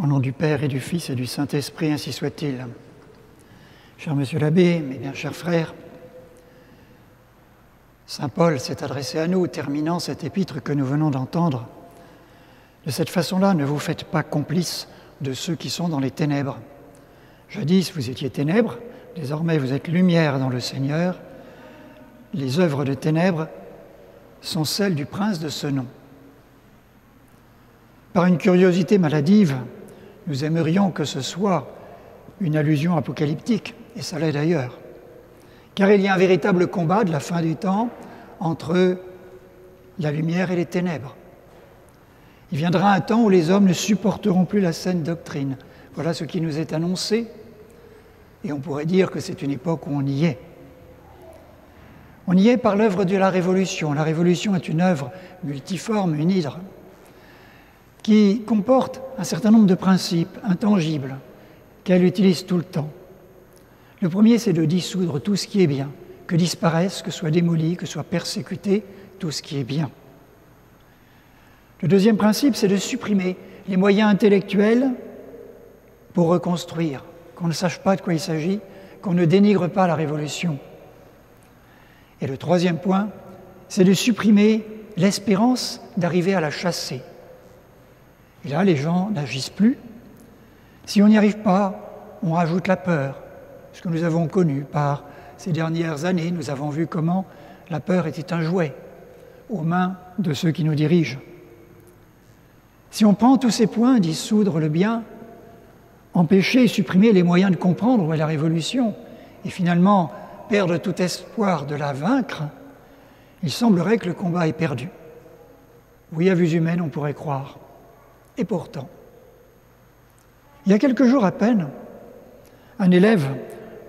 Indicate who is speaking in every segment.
Speaker 1: Au nom du Père et du Fils et du Saint-Esprit, ainsi soit-il. Cher Monsieur l'abbé, mes bien chers frères, Saint Paul s'est adressé à nous, terminant cet épître que nous venons d'entendre. De cette façon-là, ne vous faites pas complices de ceux qui sont dans les ténèbres. Jadis, vous étiez ténèbres, désormais vous êtes lumière dans le Seigneur. Les œuvres de ténèbres sont celles du prince de ce nom. Par une curiosité maladive, nous aimerions que ce soit une allusion apocalyptique, et ça l'est d'ailleurs. Car il y a un véritable combat de la fin des temps entre la lumière et les ténèbres. Il viendra un temps où les hommes ne supporteront plus la saine doctrine. Voilà ce qui nous est annoncé, et on pourrait dire que c'est une époque où on y est. On y est par l'œuvre de la Révolution. La Révolution est une œuvre multiforme, une hydre, qui comporte un certain nombre de principes intangibles qu'elle utilise tout le temps. Le premier, c'est de dissoudre tout ce qui est bien, que disparaisse, que soit démoli, que soit persécuté tout ce qui est bien. Le deuxième principe, c'est de supprimer les moyens intellectuels pour reconstruire, qu'on ne sache pas de quoi il s'agit, qu'on ne dénigre pas la Révolution. Et le troisième point, c'est de supprimer l'espérance d'arriver à la chasser. Et là, les gens n'agissent plus. Si on n'y arrive pas, on rajoute la peur. Ce que nous avons connu par ces dernières années, nous avons vu comment la peur était un jouet aux mains de ceux qui nous dirigent. Si on prend tous ces points, dissoudre le bien, empêcher et supprimer les moyens de comprendre où est la Révolution, et finalement perdre tout espoir de la vaincre, il semblerait que le combat est perdu. Oui, à vue humaine, on pourrait croire. Et pourtant, il y a quelques jours à peine, un élève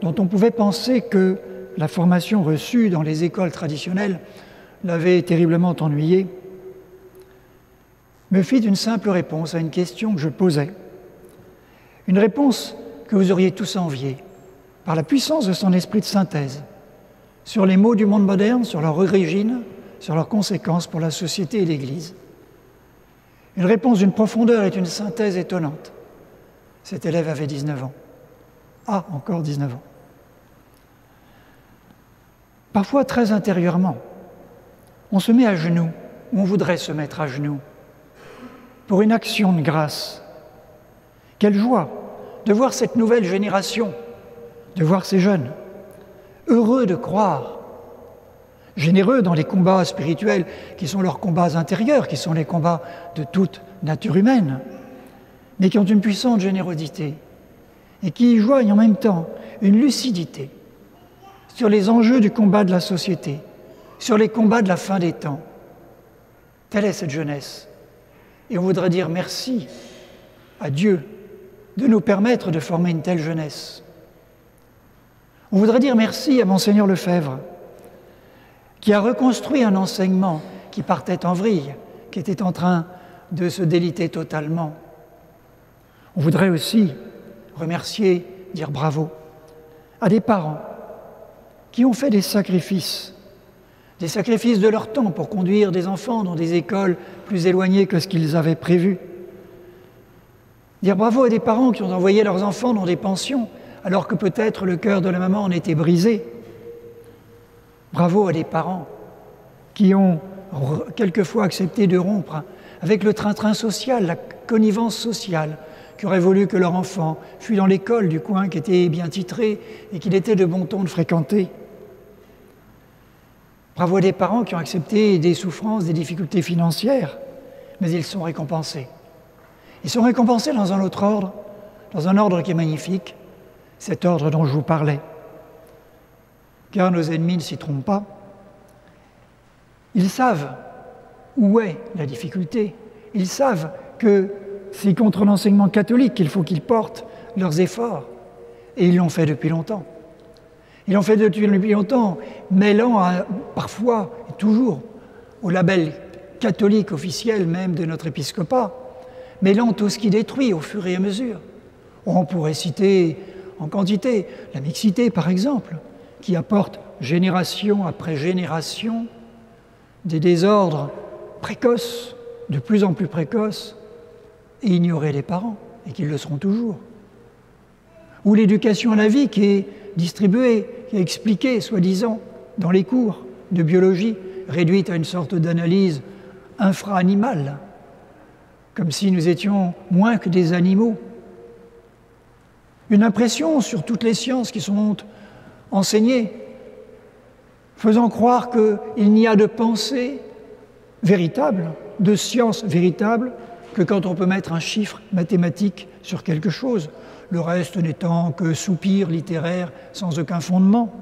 Speaker 1: dont on pouvait penser que la formation reçue dans les écoles traditionnelles l'avait terriblement ennuyé, me fit une simple réponse à une question que je posais. Une réponse que vous auriez tous enviée, par la puissance de son esprit de synthèse, sur les maux du monde moderne, sur leur origine, sur leurs conséquences pour la société et l'Église. Une réponse d'une profondeur et d'une synthèse étonnante. Cet élève avait 19 ans. Ah, encore 19 ans. Parfois, très intérieurement, on se met à genoux, ou on voudrait se mettre à genoux, pour une action de grâce. Quelle joie de voir cette nouvelle génération, de voir ces jeunes, heureux de croire, généreux dans les combats spirituels qui sont leurs combats intérieurs, qui sont les combats de toute nature humaine, mais qui ont une puissante générosité et qui y joignent en même temps une lucidité sur les enjeux du combat de la société, sur les combats de la fin des temps. Telle est cette jeunesse. Et on voudrait dire merci à Dieu de nous permettre de former une telle jeunesse. On voudrait dire merci à Monseigneur Lefebvre, qui a reconstruit un enseignement qui partait en vrille, qui était en train de se déliter totalement. On voudrait aussi remercier, dire bravo, à des parents qui ont fait des sacrifices de leur temps pour conduire des enfants dans des écoles plus éloignées que ce qu'ils avaient prévu. Dire bravo à des parents qui ont envoyé leurs enfants dans des pensions, alors que peut-être le cœur de la maman en était brisé. Bravo à des parents qui ont quelquefois accepté de rompre avec le train-train social, la connivence sociale, qui aurait voulu que leur enfant fût dans l'école du coin qui était bien titrée et qu'il était de bon ton de fréquenter. Bravo à des parents qui ont accepté des souffrances, des difficultés financières, mais ils sont récompensés. Ils sont récompensés dans un autre ordre, dans un ordre qui est magnifique, cet ordre dont je vous parlais. Car nos ennemis ne s'y trompent pas. Ils savent où est la difficulté. Ils savent que c'est contre l'enseignement catholique qu'il faut qu'ils portent leurs efforts. Et ils l'ont fait depuis longtemps. Ils l'ont fait depuis longtemps, mêlant parfois et toujours au label catholique officiel même de notre épiscopat, mêlant tout ce qui détruit au fur et à mesure. On pourrait citer en quantité la mixité, par exemple, qui apporte génération après génération des désordres précoces, de plus en plus précoces, et ignorer les parents, et qu'ils le seront toujours. Ou l'éducation à la vie qui est distribuée, qui est expliquée, soi-disant, dans les cours de biologie, réduite à une sorte d'analyse infra-animale, comme si nous étions moins que des animaux. Une impression sur toutes les sciences qui sont enseignées, faisant croire qu'il n'y a de pensée véritable, de science véritable, que quand on peut mettre un chiffre mathématique sur quelque chose, le reste n'étant que soupirs littéraires sans aucun fondement.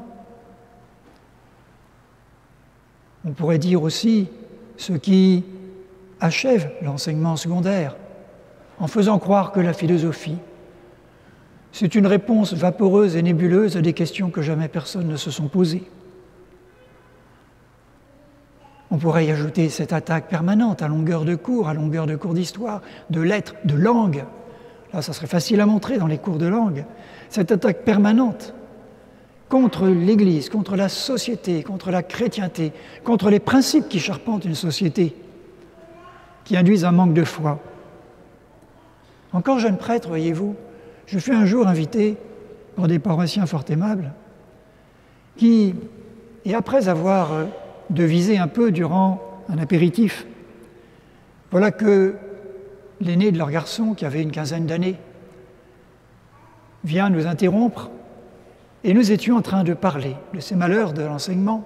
Speaker 1: On pourrait dire aussi ce qui achève l'enseignement secondaire, en faisant croire que la philosophie, c'est une réponse vaporeuse et nébuleuse à des questions que jamais personne ne se sont posées. On pourrait y ajouter cette attaque permanente à longueur de cours d'histoire, de lettres, de langue. Là, ça serait facile à montrer dans les cours de langue. Cette attaque permanente contre l'Église, contre la société, contre la chrétienté, contre les principes qui charpentent une société, qui induisent un manque de foi. Encore jeune prêtre, voyez-vous, je fus un jour invité par des paroissiens fort aimables qui, et après avoir devisé un peu durant un apéritif, voilà que l'aîné de leur garçon, qui avait une quinzaine d'années, vient nous interrompre et nous étions en train de parler de ces malheurs de l'enseignement.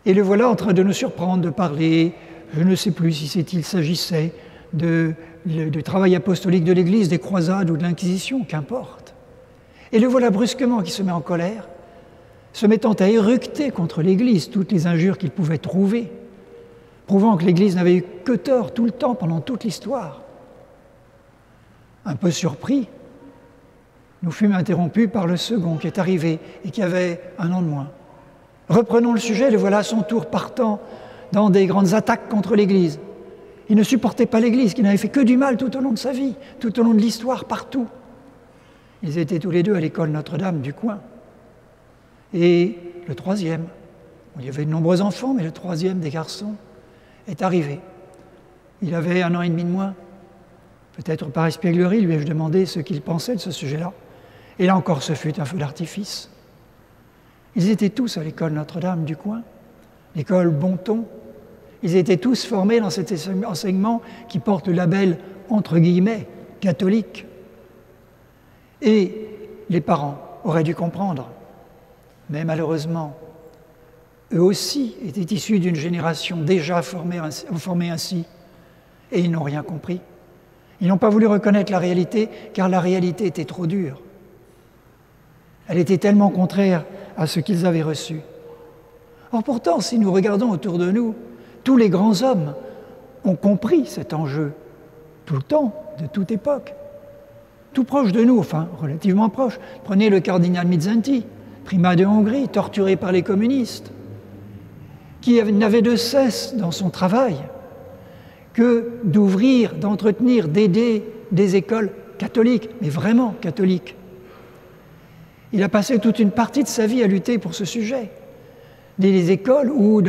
Speaker 1: Et le voilà en train de nous surprendre, de parler, je ne sais plus s'il s'agissait du travail apostolique de l'Église, des croisades ou de l'Inquisition, qu'importe. Et le voilà brusquement qui se met en colère, se mettant à éructer contre l'Église toutes les injures qu'il pouvait trouver, prouvant que l'Église n'avait eu que tort tout le temps, pendant toute l'histoire. Un peu surpris, nous fûmes interrompus par le second qui est arrivé et qui avait un an de moins. Reprenons le sujet, le voilà à son tour partant dans des grandes attaques contre l'Église. Il ne supportait pas l'Église, qui n'avait fait que du mal tout au long de sa vie, tout au long de l'histoire, partout. Ils étaient tous les deux à l'école Notre-Dame du coin. Et le troisième, il y avait de nombreux enfants, mais le troisième des garçons est arrivé. Il avait 1 an et demi de moins. Peut-être par espièglerie, lui ai-je demandé ce qu'il pensait de ce sujet-là. Et là encore, ce fut un feu d'artifice. Ils étaient tous à l'école Notre-Dame du coin, l'école Bonton. Ils étaient tous formés dans cet enseignement qui porte le label, entre guillemets, catholique. Et les parents auraient dû comprendre. Mais malheureusement, eux aussi étaient issus d'une génération déjà formée ainsi, et ils n'ont rien compris. Ils n'ont pas voulu reconnaître la réalité, car la réalité était trop dure. Elle était tellement contraire à ce qu'ils avaient reçu. Or pourtant, si nous regardons autour de nous, tous les grands hommes ont compris cet enjeu, tout le temps, de toute époque. Tout proche de nous, enfin relativement proche. Prenez le cardinal Mindszenty, primat de Hongrie, torturé par les communistes, qui n'avait de cesse dans son travail que d'ouvrir, d'entretenir, d'aider des écoles catholiques, mais vraiment catholiques. Il a passé toute une partie de sa vie à lutter pour ce sujet. Des écoles où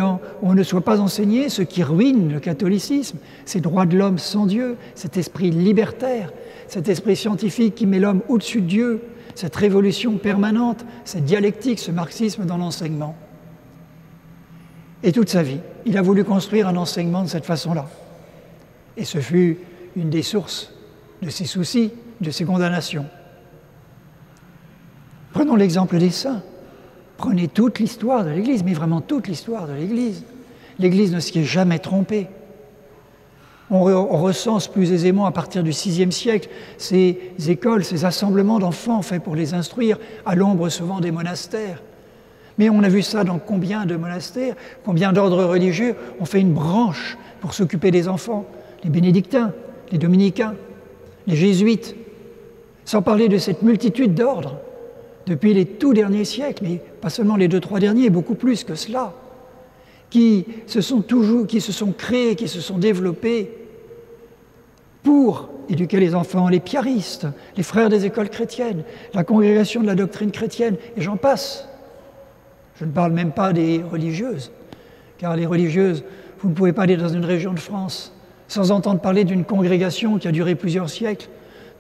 Speaker 1: on ne soit pas enseigné ce qui ruine le catholicisme, ces droits de l'homme sans Dieu, cet esprit libertaire, cet esprit scientifique qui met l'homme au-dessus de Dieu, cette révolution permanente, cette dialectique, ce marxisme dans l'enseignement. Et toute sa vie, il a voulu construire un enseignement de cette façon-là. Et ce fut une des sources de ses soucis, de ses condamnations. Prenons l'exemple des saints. Prenez toute l'histoire de l'Église, mais vraiment toute l'histoire de l'Église. L'Église ne s'y est jamais trompée. On recense plus aisément à partir du VIe siècle ces écoles, ces assemblements d'enfants faits pour les instruire, à l'ombre souvent des monastères. Mais on a vu ça dans combien de monastères, combien d'ordres religieux ont fait une branche pour s'occuper des enfants. Les bénédictins, les dominicains, les jésuites, sans parler de cette multitude d'ordres depuis les tout derniers siècles, mais pas seulement les 2-3 derniers, beaucoup plus que cela, qui se sont créés, qui se sont développés pour éduquer les enfants, les piaristes, les frères des écoles chrétiennes, la congrégation de la doctrine chrétienne, et j'en passe. Je ne parle même pas des religieuses, car les religieuses, vous ne pouvez pas aller dans une région de France sans entendre parler d'une congrégation qui a duré plusieurs siècles,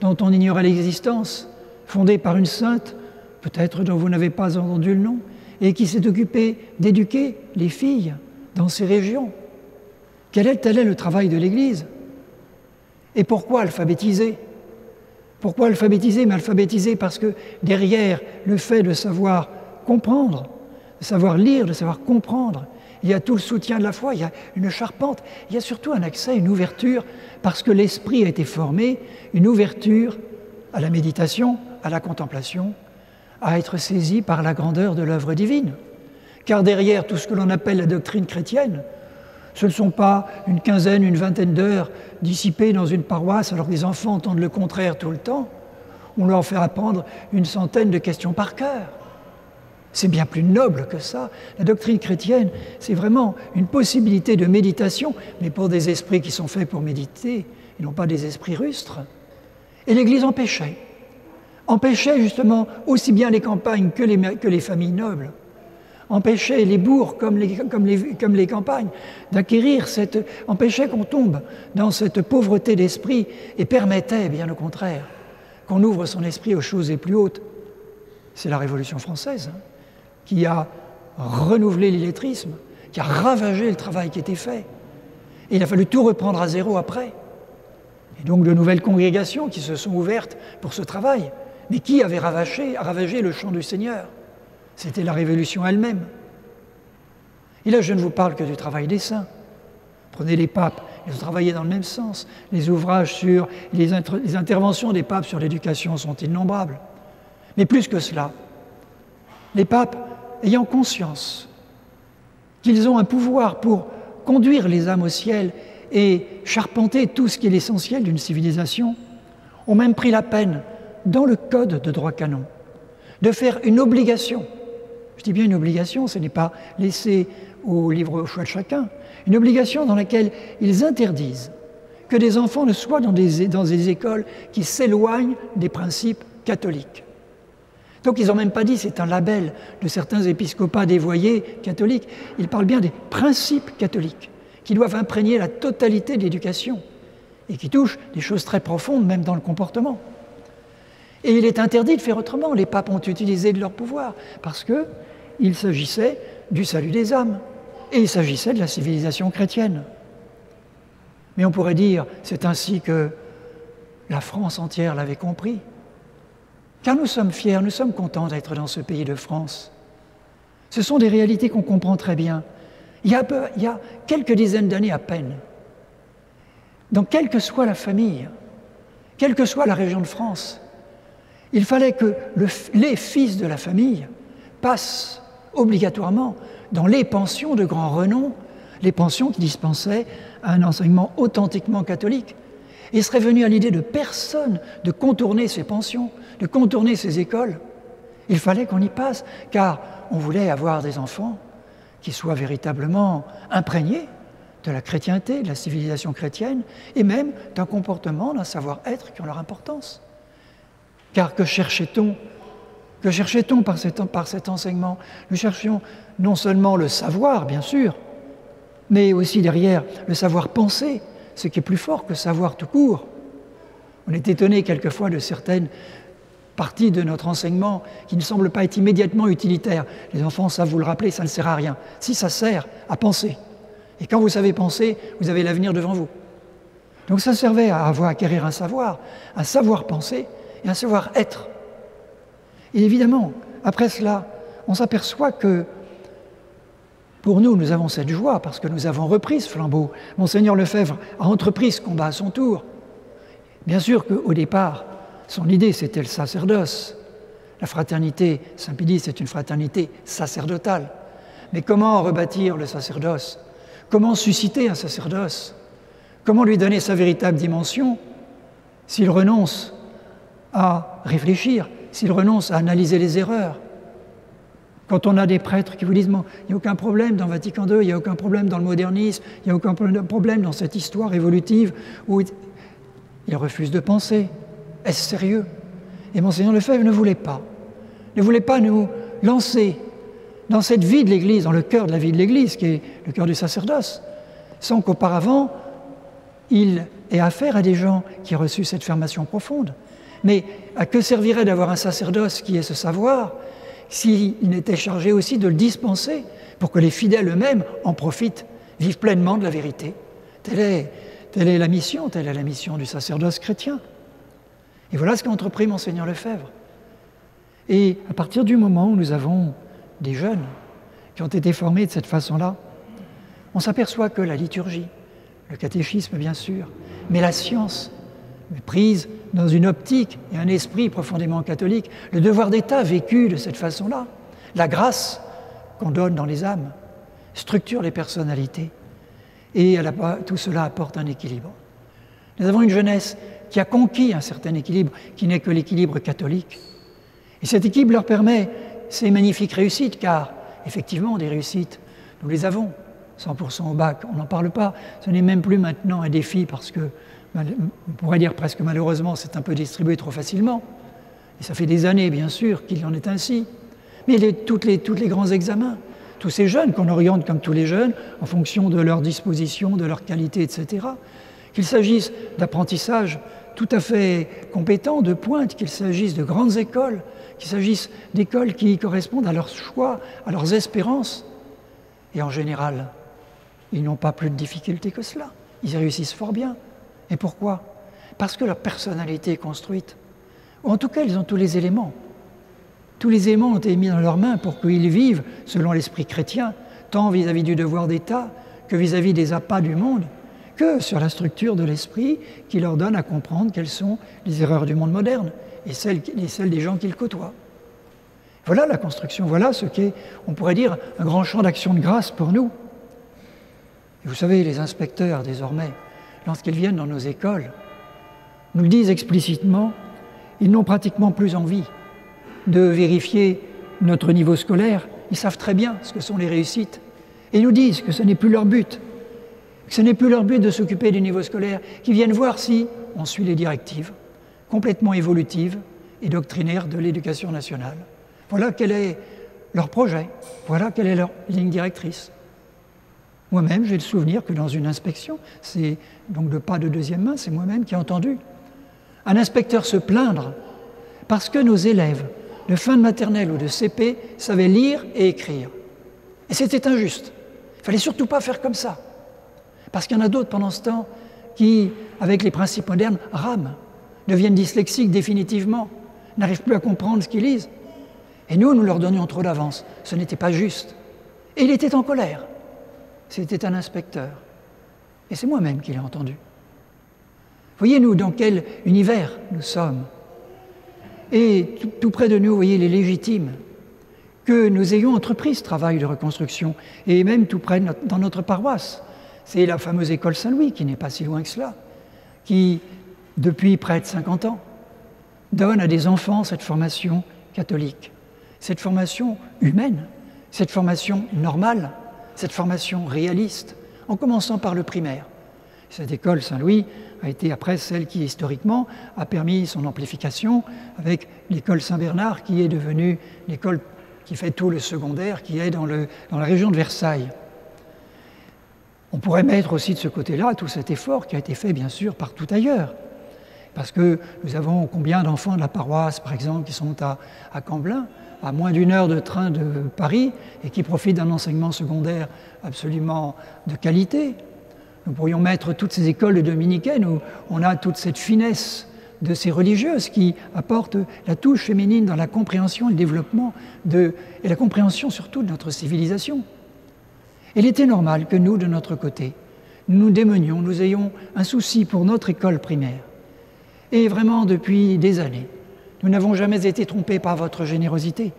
Speaker 1: dont on ignorait l'existence, fondée par une sainte, peut-être dont vous n'avez pas entendu le nom, et qui s'est occupée d'éduquer les filles dans ces régions. Tel est le travail de l'Église. Et pourquoi alphabétiser? Pourquoi alphabétiser? Mais alphabétiser parce que derrière le fait de savoir comprendre, de savoir lire, de savoir comprendre, il y a tout le soutien de la foi, il y a une charpente, il y a surtout un accès, une ouverture, parce que l'esprit a été formé, une ouverture à la méditation, à la contemplation, à être saisi par la grandeur de l'œuvre divine. Car derrière tout ce que l'on appelle la doctrine chrétienne, ce ne sont pas une quinzaine, une vingtaine d'heures dissipées dans une paroisse alors que les enfants entendent le contraire tout le temps. On leur fait apprendre une centaine de questions par cœur. C'est bien plus noble que ça. La doctrine chrétienne, c'est vraiment une possibilité de méditation, mais pour des esprits qui sont faits pour méditer, et non pas des esprits rustres. Et l'Église empêchait justement aussi bien les campagnes que les familles nobles, empêchait les bourgs comme les campagnes d'acquérir empêchait qu'on tombe dans cette pauvreté d'esprit et permettait, bien au contraire, qu'on ouvre son esprit aux choses les plus hautes. C'est la Révolution française qui a renouvelé l'illettrisme, qui a ravagé le travail qui était fait. Et il a fallu tout reprendre à zéro après. Et donc de nouvelles congrégations qui se sont ouvertes pour ce travail. Mais qui avait ravagé le champ du Seigneur? C'était la Révolution elle-même. Et là, je ne vous parle que du travail des saints. Prenez les papes, ils ont travaillé dans le même sens. Les ouvrages sur les interventions des papes sur l'éducation sont innombrables. Mais plus que cela, les papes, ayant conscience qu'ils ont un pouvoir pour conduire les âmes au ciel et charpenter tout ce qui est l'essentiel d'une civilisation, ont même pris la peine, dans le code de droit canon, de faire une obligation. Je dis bien une obligation, ce n'est pas laissé au libre choix de chacun, une obligation dans laquelle ils interdisent que des enfants ne soient dans des écoles qui s'éloignent des principes catholiques. Donc ils n'ont même pas dit, c'est un label de certains épiscopats dévoyés catholiques, ils parlent bien des principes catholiques, qui doivent imprégner la totalité de l'éducation, et qui touchent des choses très profondes, même dans le comportement. Et il est interdit de faire autrement. Les papes ont utilisé de leur pouvoir, parce qu'il s'agissait du salut des âmes, et il s'agissait de la civilisation chrétienne. Mais on pourrait dire, c'est ainsi que la France entière l'avait compris. Car nous sommes fiers, nous sommes contents d'être dans ce pays de France. Ce sont des réalités qu'on comprend très bien. Il y a quelques dizaines d'années à peine, dans quelle que soit la famille, quelle que soit la région de France, il fallait que les fils de la famille passent obligatoirement dans les pensions de grand renom, les pensions qui dispensaient un enseignement authentiquement catholique. Il serait venu à l'idée de personne de contourner ces pensions, de contourner ces écoles. Il fallait qu'on y passe, car on voulait avoir des enfants qui soient véritablement imprégnés de la chrétienté, de la civilisation chrétienne, et même d'un comportement, d'un savoir-être qui ont leur importance. Car que cherchait-on par cet enseignement? Nous cherchions non seulement le savoir, bien sûr, mais aussi derrière le savoir-penser, ce qui est plus fort que savoir tout court. On est étonné quelquefois de certaines parties de notre enseignement qui ne semblent pas être immédiatement utilitaires. Les enfants savent vous le rappeler, ça ne sert à rien. Si, ça sert à penser. Et quand vous savez penser, vous avez l'avenir devant vous. Donc ça servait à acquérir un savoir penser, et un savoir-être. Et évidemment, après cela, on s'aperçoit que pour nous, nous avons cette joie parce que nous avons repris ce flambeau. Monseigneur Lefebvre a entrepris ce combat à son tour. Bien sûr qu'au départ, son idée, c'était le sacerdoce. La fraternité, Saint-Pie, c'est une fraternité sacerdotale. Mais comment rebâtir le sacerdoce? Comment susciter un sacerdoce? Comment lui donner sa véritable dimension s'il renonce à réfléchir, s'il renonce à analyser les erreurs? Quand on a des prêtres qui vous disent « il n'y a aucun problème dans Vatican II, il n'y a aucun problème dans le modernisme, il n'y a aucun problème dans cette histoire évolutive » où ils refusent de penser. Est-ce sérieux? Et Monseigneur Lefebvre ne voulait pas nous lancer dans cette vie de l'Église, dans le cœur de la vie de l'Église, qui est le cœur du sacerdoce, sans qu'auparavant, il ait affaire à des gens qui aient reçu cette formation profonde. Mais à que servirait d'avoir un sacerdoce qui ait ce savoir s'il n'était chargé aussi de le dispenser pour que les fidèles eux-mêmes en profitent, vivent pleinement de la vérité? Telle est la mission du sacerdoce chrétien. Et voilà ce qu'a entrepris Monseigneur Lefebvre. Et à partir du moment où nous avons des jeunes qui ont été formés de cette façon-là, on s'aperçoit que la liturgie, le catéchisme bien sûr, mais la science, prise dans une optique et un esprit profondément catholique, le devoir d'État vécu de cette façon-là, la grâce qu'on donne dans les âmes, structure les personnalités, et tout cela apporte un équilibre. Nous avons une jeunesse qui a conquis un certain équilibre, qui n'est que l'équilibre catholique. Et cet équilibre leur permet ces magnifiques réussites, car effectivement des réussites, nous les avons, 100% au bac, on n'en parle pas, ce n'est même plus maintenant un défi parce que, on pourrait dire presque malheureusement, c'est un peu distribué trop facilement. Et ça fait des années, bien sûr, qu'il en est ainsi. Mais tous les grands examens, tous ces jeunes qu'on oriente comme tous les jeunes, en fonction de leur disposition, de leur qualité, etc., qu'il s'agisse d'apprentissage tout à fait compétents, de pointe, qu'il s'agisse de grandes écoles, qu'il s'agisse d'écoles qui correspondent à leurs choix, à leurs espérances. Et en général, ils n'ont pas plus de difficultés que cela. Ils réussissent fort bien. Et pourquoi? Parce que leur personnalité est construite. Ou en tout cas, ils ont tous les éléments. Tous les éléments ont été mis dans leurs mains pour qu'ils vivent selon l'esprit chrétien, tant vis-à-vis du devoir d'État que vis-à-vis des appâts du monde, que sur la structure de l'esprit qui leur donne à comprendre quelles sont les erreurs du monde moderne et celles des gens qu'ils côtoient. Voilà la construction, voilà ce qu'est, on pourrait dire, un grand champ d'action de grâce pour nous. Et vous savez, les inspecteurs, désormais, lorsqu'ils viennent dans nos écoles, nous le disent explicitement, ils n'ont pratiquement plus envie de vérifier notre niveau scolaire. Ils savent très bien ce que sont les réussites. Et ils nous disent que ce n'est plus leur but. Que ce n'est plus leur but de s'occuper des niveaux scolaires, qu'ils viennent voir si on suit les directives complètement évolutives et doctrinaires de l'éducation nationale. Voilà quel est leur projet, voilà quelle est leur ligne directrice. Moi-même, j'ai le souvenir que dans une inspection, c'est donc de pas de deuxième main, c'est moi-même qui ai entendu un inspecteur se plaindre parce que nos élèves de fin de maternelle ou de CP savaient lire et écrire. Et c'était injuste. Il ne fallait surtout pas faire comme ça. Parce qu'il y en a d'autres pendant ce temps qui, avec les principes modernes, rament, deviennent dyslexiques définitivement, n'arrivent plus à comprendre ce qu'ils lisent. Et nous leur donnions trop d'avance. Ce n'était pas juste. Et il était en colère. C'était un inspecteur. Et c'est moi-même qui l'ai entendu. Voyez-nous dans quel univers nous sommes. Et tout près de nous, vous voyez, il est légitime que nous ayons entrepris ce travail de reconstruction. Et même tout près dans notre paroisse. C'est la fameuse école Saint-Louis, qui n'est pas si loin que cela, qui, depuis près de 50 ans, donne à des enfants cette formation catholique, cette formation humaine, cette formation normale, cette formation réaliste, en commençant par le primaire. Cette école Saint-Louis a été après celle qui, historiquement, a permis son amplification avec l'école Saint-Bernard, qui est devenue l'école qui fait tout le secondaire, qui est dans la région de Versailles. On pourrait mettre aussi de ce côté-là tout cet effort qui a été fait, bien sûr, partout ailleurs. Parce que nous avons combien d'enfants de la paroisse, par exemple, qui sont à Camblin, à moins d'une heure de train de Paris, et qui profitent d'un enseignement secondaire absolument de qualité. Nous pourrions mettre toutes ces écoles de dominicaines où on a toute cette finesse de ces religieuses qui apportent la touche féminine dans la compréhension et le développement et la compréhension surtout de notre civilisation. Il était normal que nous, de notre côté, nous démenions, nous ayons un souci pour notre école primaire. Et vraiment, depuis des années, nous n'avons jamais été trompés par votre générosité,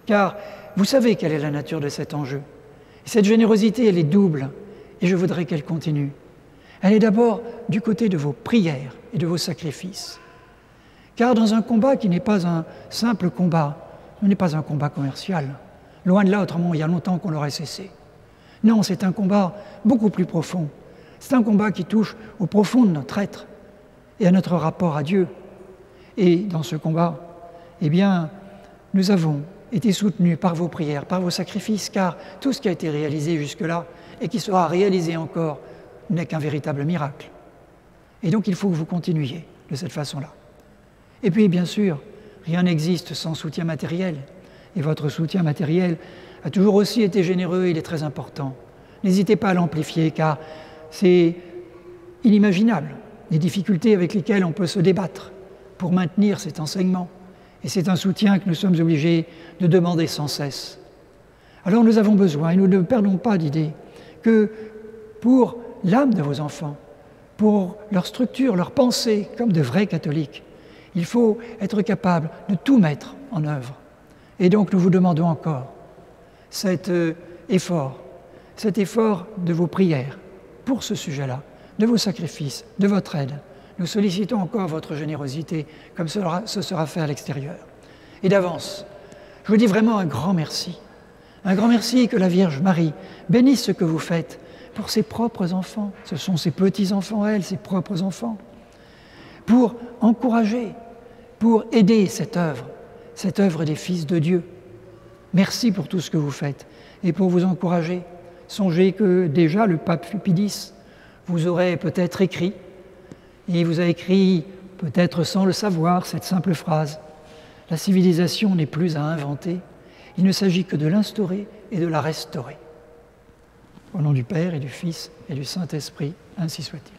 Speaker 1: car vous savez quelle est la nature de cet enjeu. Et cette générosité, elle est double, et je voudrais qu'elle continue. Elle est d'abord du côté de vos prières et de vos sacrifices. Car dans un combat qui n'est pas un simple combat, ce n'est pas un combat commercial. Loin de là, autrement, il y a longtemps qu'on l'aurait cessé. Non, c'est un combat beaucoup plus profond. C'est un combat qui touche au profond de notre être et à notre rapport à Dieu. Et dans ce combat, eh bien, nous avons été soutenus par vos prières, par vos sacrifices, car tout ce qui a été réalisé jusque-là et qui sera réalisé encore n'est qu'un véritable miracle. Et donc il faut que vous continuiez de cette façon-là. Et puis, bien sûr, rien n'existe sans soutien matériel. Et votre soutien matériel a toujours aussi été généreux, il est très important. N'hésitez pas à l'amplifier, car c'est inimaginable les difficultés avec lesquelles on peut se débattre pour maintenir cet enseignement. Et c'est un soutien que nous sommes obligés de demander sans cesse. Alors nous avons besoin, et nous ne perdons pas d'idée, que pour l'âme de vos enfants, pour leur structure, leur pensée, comme de vrais catholiques, il faut être capable de tout mettre en œuvre. Et donc nous vous demandons encore cet effort de vos prières pour ce sujet-là, de vos sacrifices, de votre aide. Nous sollicitons encore votre générosité, comme ce sera fait à l'extérieur. Et d'avance, je vous dis vraiment un grand merci et que la Vierge Marie bénisse ce que vous faites pour ses propres enfants. Ce sont ses petits-enfants, elle, ses propres enfants. Pour encourager, pour aider cette œuvre des fils de Dieu. Merci pour tout ce que vous faites et pour vous encourager. Songez que déjà le pape Pie X vous aurait peut-être écrit, et il vous a écrit, peut-être sans le savoir, cette simple phrase : « La civilisation n'est plus à inventer, il ne s'agit que de l'instaurer et de la restaurer. » Au nom du Père et du Fils et du Saint-Esprit, ainsi soit-il.